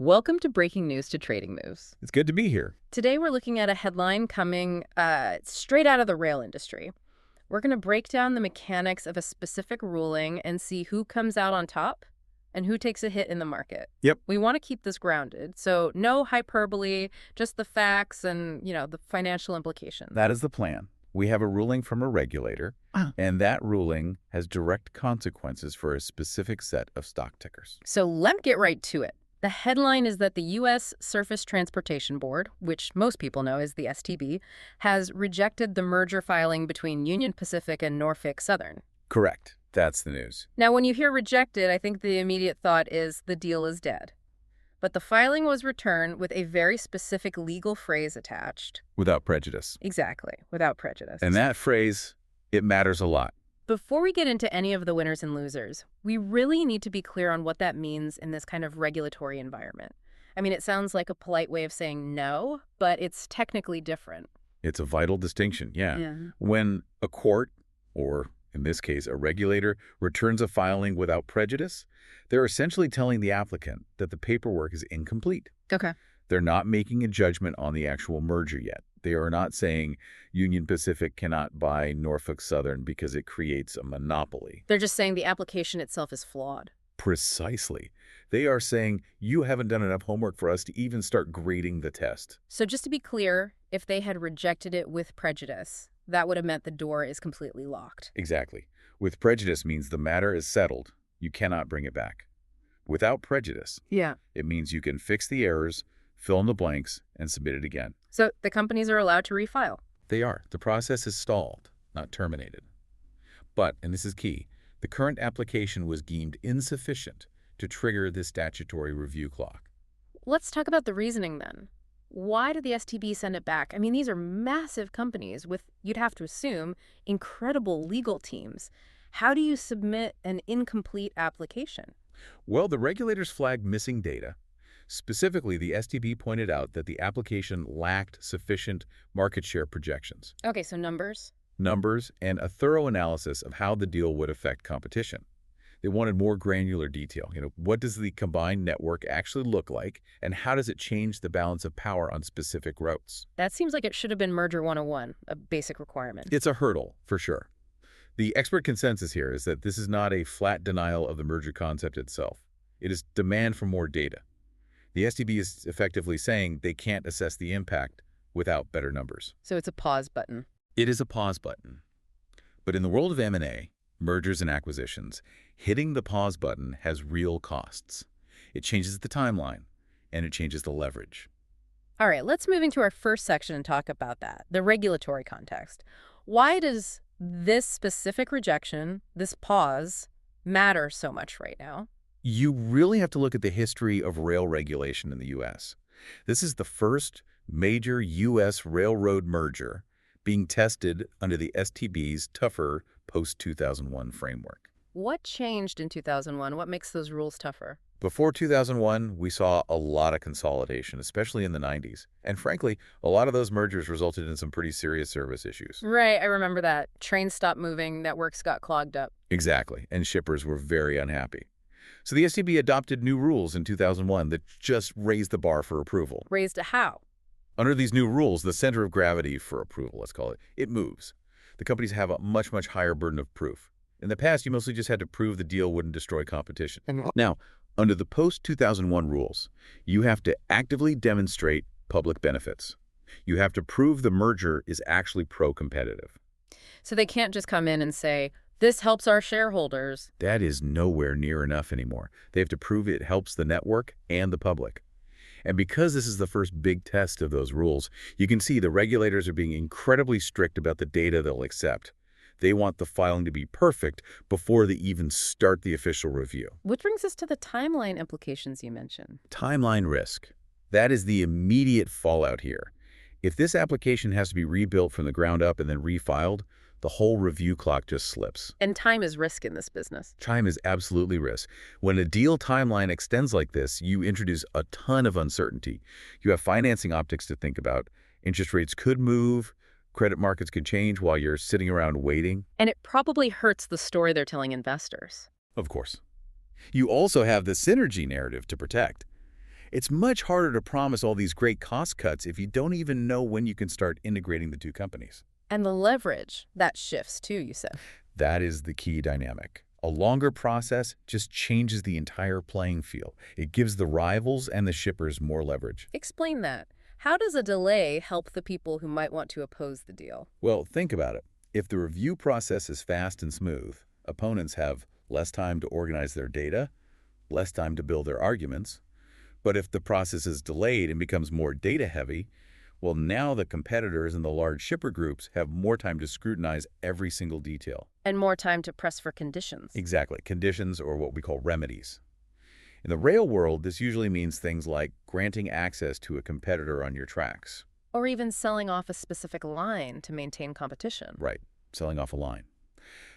Welcome to Breaking News to Trading Moves. It's good to be here. Today we're looking at a headline coming straight out of the rail industry. We're going to break down the mechanics of a specific ruling and see who comes out on top and who takes a hit in the market. Yep. We want to keep this grounded, so no hyperbole, just the facts and, the financial implications. That is the plan. We have a ruling from a regulator, and that ruling has direct consequences for a specific set of stock tickers. So let's get right to it. The headline is that the U.S. Surface Transportation Board, which most people know as the STB, has rejected the merger filing between Union Pacific and Norfolk Southern. Correct. That's the news. Now, when you hear rejected, I think the immediate thought is the deal is dead. But the filing was returned with a very specific legal phrase attached. Without prejudice. Exactly, without prejudice. And that phrase, it matters a lot. Before we get into any of the winners and losers, we really need to be clear on what that means in this kind of regulatory environment. I mean, it sounds like a polite way of saying no, but it's technically different. It's a vital distinction, Yeah. When a court, or in this case, a regulator, returns a filing without prejudice, they're essentially telling the applicant that the paperwork is incomplete. Okay. They're not making a judgment on the actual merger yet. They are not saying Union Pacific cannot buy Norfolk Southern because it creates a monopoly. They're just saying the application itself is flawed. Precisely. They are saying you haven't done enough homework for us to even start grading the test. So just to be clear, if they had rejected it with prejudice, that would have meant the door is completely locked. Exactly. With prejudice means the matter is settled. You cannot bring it back. Without prejudice, it means you can fix the errors, fill in the blanks, and submit it again. So the companies are allowed to refile. They are. The process is stalled, not terminated. But, and this is key, the current application was deemed insufficient to trigger this statutory review clock. Let's talk about the reasoning then. Why did the STB send it back? I mean, these are massive companies with, you'd have to assume, incredible legal teams. How do you submit an incomplete application? Well, the regulators flagged missing data. Specifically, the STB pointed out that the application lacked sufficient market share projections. Okay, so numbers? Numbers and a thorough analysis of how the deal would affect competition. They wanted more granular detail. What does the combined network actually look like, and how does it change the balance of power on specific routes? That seems like it should have been Merger 101, a basic requirement. It's a hurdle, for sure. The expert consensus here is that this is not a flat denial of the merger concept itself. It is demand for more data. The STB is effectively saying they can't assess the impact without better numbers. So it's a pause button. It is a pause button. But in the world of M&A, mergers and acquisitions, hitting the pause button has real costs. It changes the timeline, and it changes the leverage. All right, let's move into our first section and talk about that, the regulatory context. Why does this specific rejection, this pause, matter so much right now? You really have to look at the history of rail regulation in the U.S. This is the first major U.S. railroad merger being tested under the STB's tougher post-2001 framework. What changed in 2001? What makes those rules tougher? Before 2001, we saw a lot of consolidation, especially in the 90s. And frankly, a lot of those mergers resulted in some pretty serious service issues. Right, I remember that. Trains stopped moving, networks got clogged up. Exactly, and shippers were very unhappy. So the STB adopted new rules in 2001 that just raised the bar for approval. Raised to how? Under these new rules, the center of gravity for approval, let's call it, it moves. The companies have a much, much higher burden of proof. In the past, you mostly just had to prove the deal wouldn't destroy competition. Now, under the post-2001 rules, you have to actively demonstrate public benefits. You have to prove the merger is actually pro-competitive. So they can't just come in and say, this helps our shareholders. That is nowhere near enough anymore. They have to prove it helps the network and the public. And because this is the first big test of those rules, you can see the regulators are being incredibly strict about the data they'll accept. They want the filing to be perfect before they even start the official review. Which brings us to the timeline implications you mentioned. Timeline risk. That is the immediate fallout here. If this application has to be rebuilt from the ground up and then refiled, the whole review clock just slips. And time is risk in this business. Time is absolutely risk. When a deal timeline extends like this, you introduce a ton of uncertainty. You have financing optics to think about. Interest rates could move. Credit markets could change while you're sitting around waiting. And it probably hurts the story they're telling investors. Of course. You also have the synergy narrative to protect. It's much harder to promise all these great cost cuts if you don't even know when you can start integrating the two companies. And the leverage, that shifts too, you said. That is the key dynamic. A longer process just changes the entire playing field. It gives the rivals and the shippers more leverage. Explain that. How does a delay help the people who might want to oppose the deal? Well, think about it. If the review process is fast and smooth, opponents have less time to organize their data, less time to build their arguments. But if the process is delayed and becomes more data-heavy, well, now the competitors and the large shipper groups have more time to scrutinize every single detail. And more time to press for conditions. Exactly. Conditions, or what we call remedies. In the rail world, this usually means things like granting access to a competitor on your tracks. Or even selling off a specific line to maintain competition. Right. Selling off a line.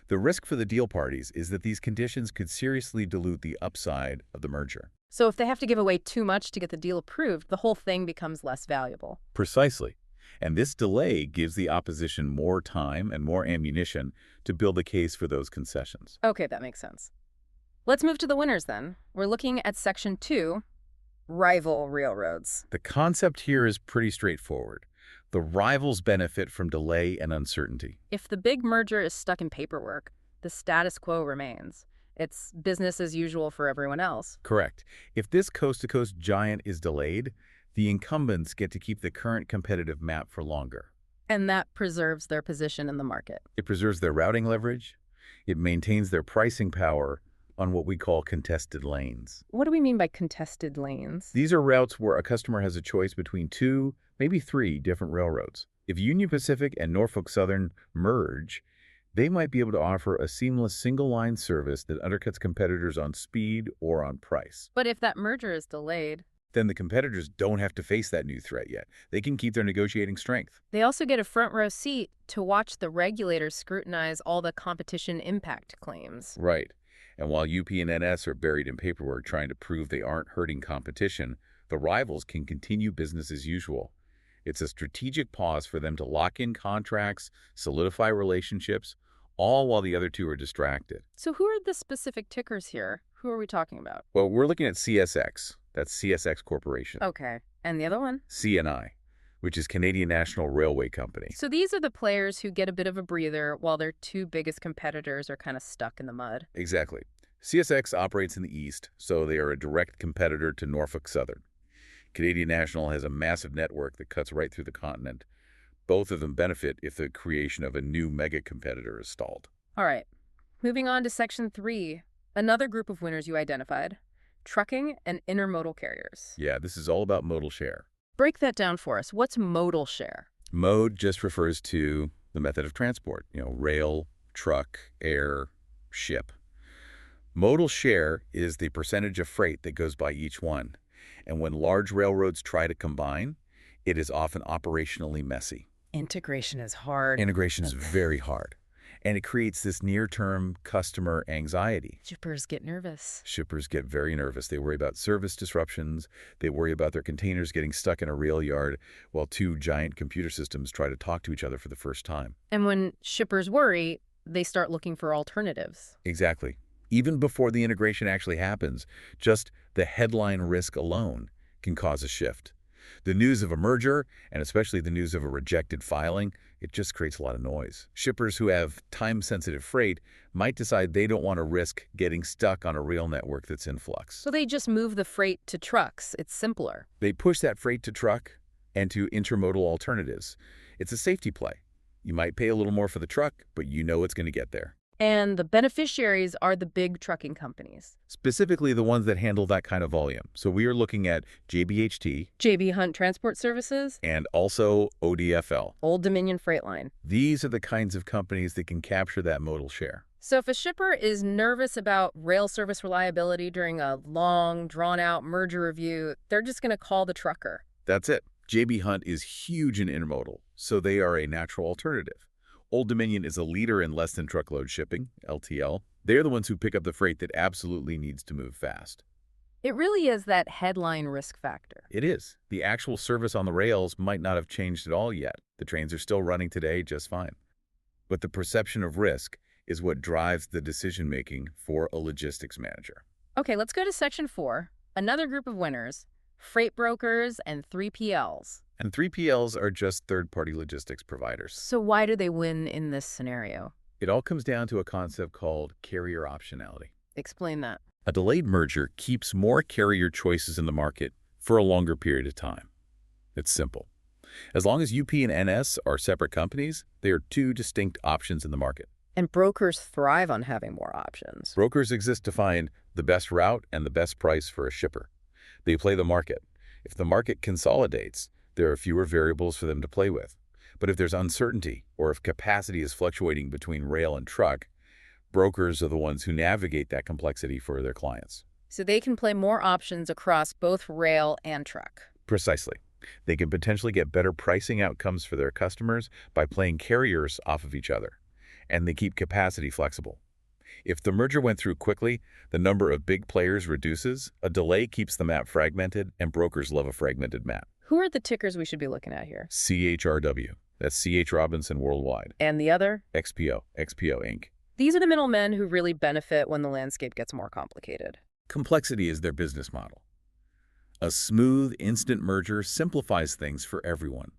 The risk for the deal parties is that these conditions could seriously dilute the upside of the merger. So if they have to give away too much to get the deal approved, the whole thing becomes less valuable. Precisely. And this delay gives the opposition more time and more ammunition to build a case for those concessions. Okay, that makes sense. Let's move to the winners then. We're looking at Section 2, rival railroads. The concept here is pretty straightforward. The rivals benefit from delay and uncertainty. If the big merger is stuck in paperwork, the status quo remains. It's business as usual for everyone else. Correct. If this coast-to-coast giant is delayed, the incumbents get to keep the current competitive map for longer. And that preserves their position in the market. It preserves their routing leverage. It maintains their pricing power on what we call contested lanes. What do we mean by contested lanes? These are routes where a customer has a choice between 2, maybe 3 different railroads. If Union Pacific and Norfolk Southern merge, they might be able to offer a seamless single-line service that undercuts competitors on speed or on price. But if that merger is delayed, then the competitors don't have to face that new threat yet. They can keep their negotiating strength. they also get a front-row seat to watch the regulators scrutinize all the competition impact claims. Right. And while UP and NS are buried in paperwork trying to prove they aren't hurting competition, the rivals can continue business as usual. It's a strategic pause for them to lock in contracts, solidify relationships, all while the other two are distracted. So who are the specific tickers here? Who are we talking about? Well, we're looking at CSX. That's CSX Corporation. Okay. And the other one? CNI, which is Canadian National Railway Company. So these are the players who get a bit of a breather while their two biggest competitors are kind of stuck in the mud. Exactly. CSX operates in the east, so they are a direct competitor to Norfolk Southern. Canadian National has a massive network that cuts right through the continent. Both of them benefit if the creation of a new mega competitor is stalled. All right. Moving on to Section 3, another group of winners you identified, trucking and intermodal carriers. Yeah, this is all about modal share. Break that down for us. What's modal share? Mode just refers to the method of transport, rail, truck, air, ship. Modal share is the percentage of freight that goes by each one. And when large railroads try to combine, it is often operationally messy. Integration is hard. Integration is very hard. And it creates this near-term customer anxiety. Shippers get nervous. Shippers get very nervous. They worry about service disruptions. They worry about their containers getting stuck in a rail yard while two giant computer systems try to talk to each other for the first time. And when shippers worry, they start looking for alternatives. Exactly. Even before the integration actually happens, just the headline risk alone can cause a shift. The news of a merger, and especially the news of a rejected filing, it just creates a lot of noise. Shippers who have time-sensitive freight might decide they don't want to risk getting stuck on a rail network that's in flux. So they just move the freight to trucks. It's simpler. They push that freight to truck and to intermodal alternatives. It's a safety play. You might pay a little more for the truck, but you know it's going to get there. And the beneficiaries are the big trucking companies. Specifically the ones that handle that kind of volume. So we are looking at JBHT. J.B. Hunt Transport Services. And also ODFL. Old Dominion Freight Line. These are the kinds of companies that can capture that modal share. So if a shipper is nervous about rail service reliability during a long, drawn-out merger review, they're just going to call the trucker. That's it. J.B. Hunt is huge in intermodal, so they are a natural alternative. Old Dominion is a leader in less-than-truckload shipping, LTL. They're the ones who pick up the freight that absolutely needs to move fast. It really is that headline risk factor. It is. The actual service on the rails might not have changed at all yet. The trains are still running today just fine. But the perception of risk is what drives the decision-making for a logistics manager. Okay, let's go to Section 4, another group of winners, freight brokers, and 3PLs. And 3PLs are just third-party logistics providers. So why do they win in this scenario? It all comes down to a concept called carrier optionality. Explain that. A delayed merger keeps more carrier choices in the market for a longer period of time. It's simple. As long as UP and NS are separate companies, they are two distinct options in the market. And brokers thrive on having more options. Brokers exist to find the best route and the best price for a shipper. They play the market. If the market consolidates, there are fewer variables for them to play with. But if there's uncertainty, or if capacity is fluctuating between rail and truck, brokers are the ones who navigate that complexity for their clients. So they can play more options across both rail and truck. Precisely. They can potentially get better pricing outcomes for their customers by playing carriers off of each other. And they keep capacity flexible. If the merger went through quickly, the number of big players reduces, a delay keeps the map fragmented, and brokers love a fragmented map. Who are the tickers we should be looking at here? CHRW. That's C.H. Robinson Worldwide. And the other? XPO Inc. These are the middlemen who really benefit when the landscape gets more complicated. Complexity is their business model. A smooth, instant merger simplifies things for everyone.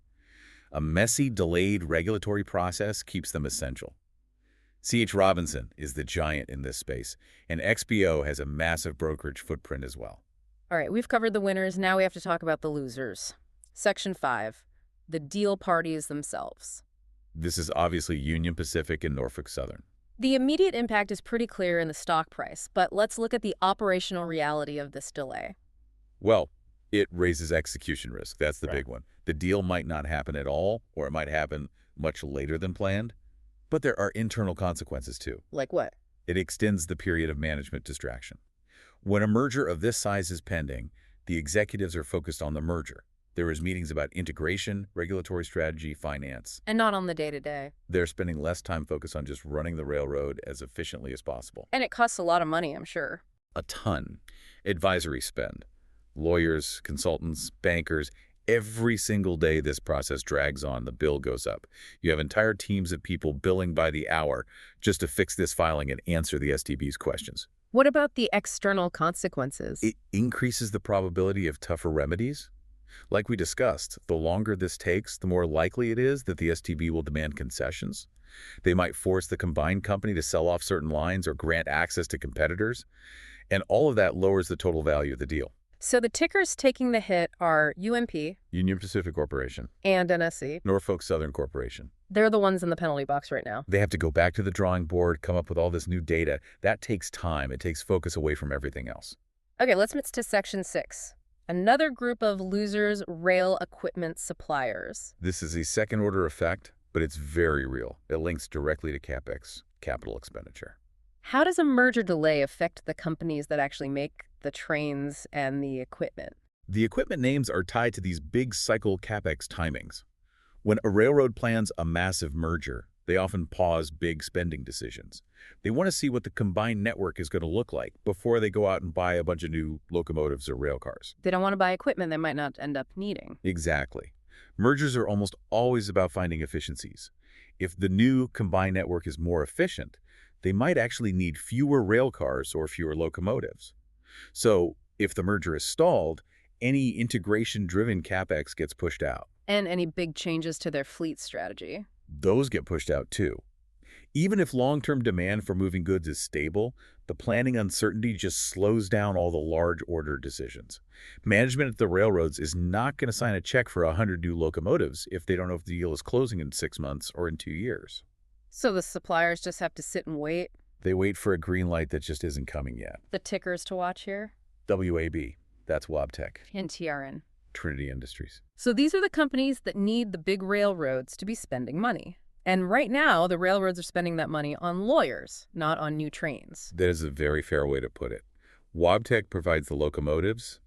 A messy, delayed regulatory process keeps them essential. C.H. Robinson is the giant in this space, and XPO has a massive brokerage footprint as well. All right, we've covered the winners. Now we have to talk about the losers. Section 5, the deal parties themselves. This is obviously Union Pacific and Norfolk Southern. The immediate impact is pretty clear in the stock price, but let's look at the operational reality of this delay. Well, it raises execution risk. That's the big one. The deal might not happen at all, or it might happen much later than planned. But there are internal consequences, too. Like what? It extends the period of management distraction. When a merger of this size is pending, the executives are focused on the merger. There is meetings about integration, regulatory strategy, finance. And not on the day-to-day. They're spending less time focused on just running the railroad as efficiently as possible. And it costs a lot of money, I'm sure. A ton. Advisory spend. Lawyers, consultants, bankers. Every single day this process drags on, the bill goes up. You have entire teams of people billing by the hour just to fix this filing and answer the STB's questions. What about the external consequences? It increases the probability of tougher remedies. Like we discussed, the longer this takes, the more likely it is that the STB will demand concessions. They might force the combined company to sell off certain lines or grant access to competitors. And all of that lowers the total value of the deal. So the tickers taking the hit are UMP, Union Pacific Corporation, and NSC. Norfolk Southern Corporation. They're the ones in the penalty box right now. They have to go back to the drawing board, come up with all this new data. That takes time. It takes focus away from everything else. Okay, let's move to Section 6. Another group of losers, rail equipment suppliers. This is a second-order effect, but it's very real. It links directly to CapEx, capital expenditure. How does a merger delay affect the companies that actually make the trains and the equipment? The equipment names are tied to these big cycle CapEx timings. When a railroad plans a massive merger, they often pause big spending decisions. They want to see what the combined network is going to look like before they go out and buy a bunch of new locomotives or rail cars. They don't want to buy equipment they might not end up needing. Exactly. Mergers are almost always about finding efficiencies. If the new combined network is more efficient, they might actually need fewer rail cars or fewer locomotives. So, if the merger is stalled, any integration-driven CapEx gets pushed out. And any big changes to their fleet strategy. Those get pushed out too. Even if long-term demand for moving goods is stable, the planning uncertainty just slows down all the large order decisions. Management at the railroads is not going to sign a check for 100 new locomotives if they don't know if the deal is closing in 6 months or in 2 years. So the suppliers just have to sit and wait? They wait for a green light that just isn't coming yet. The tickers to watch here? WAB, that's Wabtec. And TRN. Trinity Industries. So these are the companies that need the big railroads to be spending money. And right now, the railroads are spending that money on lawyers, not on new trains. That is a very fair way to put it. Wabtec provides the locomotives,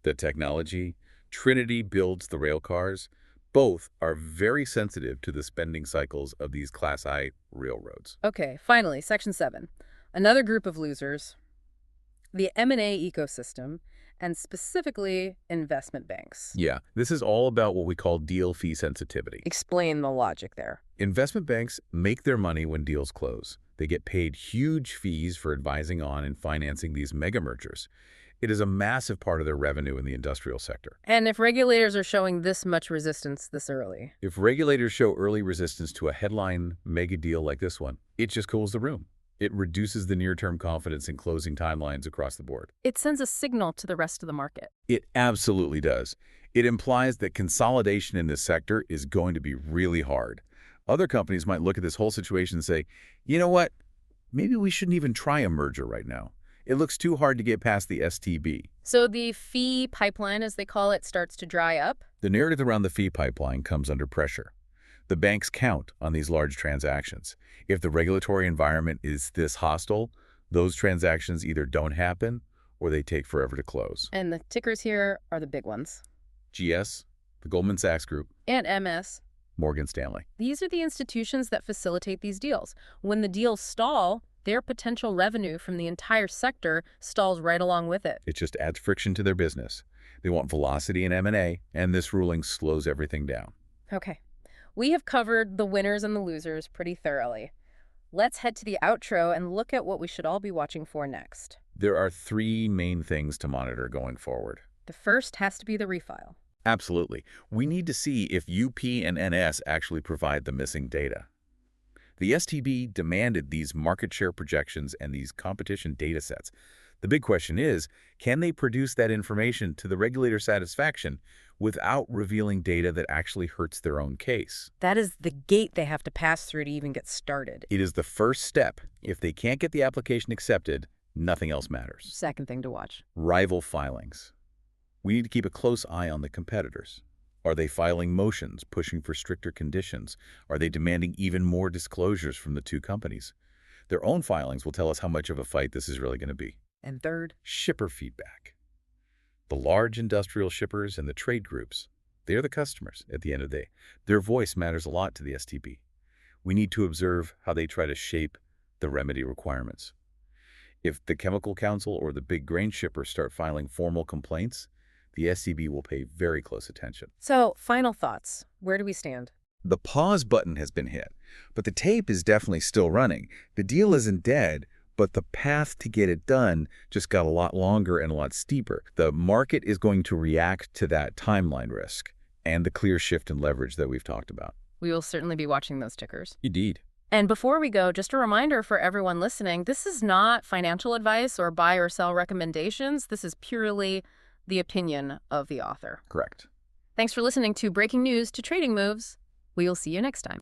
the technology. Trinity builds the rail cars. Both are very sensitive to the spending cycles of these Class I railroads. Okay, finally, Section 7. Another group of losers, the M&A ecosystem, and specifically investment banks. Yeah, this is all about what we call deal fee sensitivity. Explain the logic there. Investment banks make their money when deals close. They get paid huge fees for advising on and financing these mega mergers. It is a massive part of their revenue in the industrial sector. And if regulators are showing this much resistance this early? If regulators show early resistance to a headline mega deal like this one, it just cools the room. It reduces the near-term confidence in closing timelines across the board. It sends a signal to the rest of the market. It absolutely does. It implies that consolidation in this sector is going to be really hard. Other companies might look at this whole situation and say, you know what? Maybe we shouldn't even try a merger right now. It looks too hard to get past the STB. So the fee pipeline, as they call it, starts to dry up? The narrative around the fee pipeline comes under pressure. The banks count on these large transactions. If the regulatory environment is this hostile, those transactions either don't happen or they take forever to close. And the tickers here are the big ones. GS, the Goldman Sachs Group, And MS. Morgan Stanley. These are the institutions that facilitate these deals. When the deals stall, their potential revenue from the entire sector stalls right along with it. It just adds friction to their business. They want velocity in M&A, and this ruling slows everything down. Okay. We have covered the winners and the losers pretty thoroughly. Let's head to the outro and look at what we should all be watching for next. There are three main things to monitor going forward. The first has to be the refile. Absolutely. We need to see if UP and NS actually provide the missing data. The STB demanded these market share projections and these competition data sets. The big question is, can they produce that information to the regulator's satisfaction without revealing data that actually hurts their own case? That is the gate they have to pass through to even get started. It is the first step. If they can't get the application accepted, nothing else matters. Second thing to watch. Rival filings. We need to keep a close eye on the competitors. Are they filing motions, pushing for stricter conditions? Are they demanding even more disclosures from the two companies? Their own filings will tell us how much of a fight this is really going to be. And third, Shipper feedback. The large industrial shippers and the trade groups, they're the customers at the end of the day. Their voice matters a lot to the STB. We need to observe how they try to shape the remedy requirements. If the Chemical Council or the big grain shippers start filing formal complaints, the STB will pay very close attention. So, final thoughts. Where do we stand? The pause button has been hit, but the tape is definitely still running. The deal isn't dead, but the path to get it done just got a lot longer and a lot steeper. The market is going to react to that timeline risk and the clear shift in leverage that we've talked about. We will certainly be watching those tickers. Indeed. And before we go, just a reminder for everyone listening, this is not financial advice or buy or sell recommendations. This is purely the opinion of the author. Correct. Thanks for listening to Breaking News to Trading Moves. We will see you next time.